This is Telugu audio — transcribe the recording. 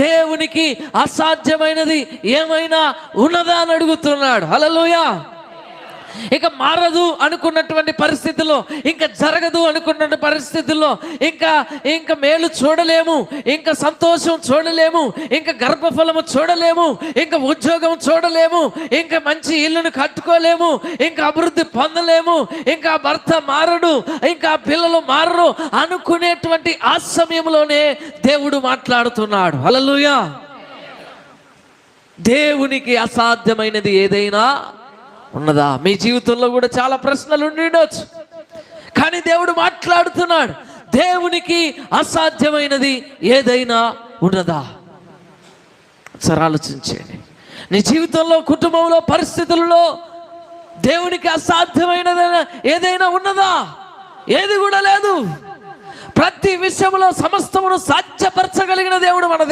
దేవునికి అసాధ్యమైనది ఏమైనా ఉన్నదా అని అడుగుతున్నాడు. హల్లెలూయా. ఇక మారదు అనుకున్నటువంటి పరిస్థితుల్లో, ఇంకా జరగదు అనుకున్న పరిస్థితుల్లో, ఇంకా మేలు చూడలేము, ఇంకా సంతోషం చూడలేము, ఇంకా గర్భఫలము చూడలేము, ఇంకా ఉద్యోగం చూడలేము, ఇంకా మంచి ఇల్లును కట్టుకోలేము, ఇంకా అభివృద్ధి పొందలేము, ఇంకా భర్త మారడు, ఇంకా పిల్లలు మారరు అనుకునేటువంటి ఆ సమయంలోనే దేవుడు మాట్లాడుతున్నాడు. హల్లెలూయా. దేవునికి అసాధ్యమైనది ఏదైనా ఉన్నదా? మీ జీవితంలో కూడా చాలా ప్రశ్నలు ఉండొచ్చు, కానీ దేవుడు మాట్లాడుతున్నాడు. దేవునికి అసాధ్యమైనది ఏదైనా ఉన్నదా? సరే ఆలోచించండి. నీ జీవితంలో, కుటుంబంలో, పరిస్థితుల్లో దేవునికి అసాధ్యమైనది ఏదైనా ఉన్నదా? ఏది కూడా లేదు. ప్రతి విషయంలో సమస్తమును సాధ్యపరచగలిగిన దేవుడు మన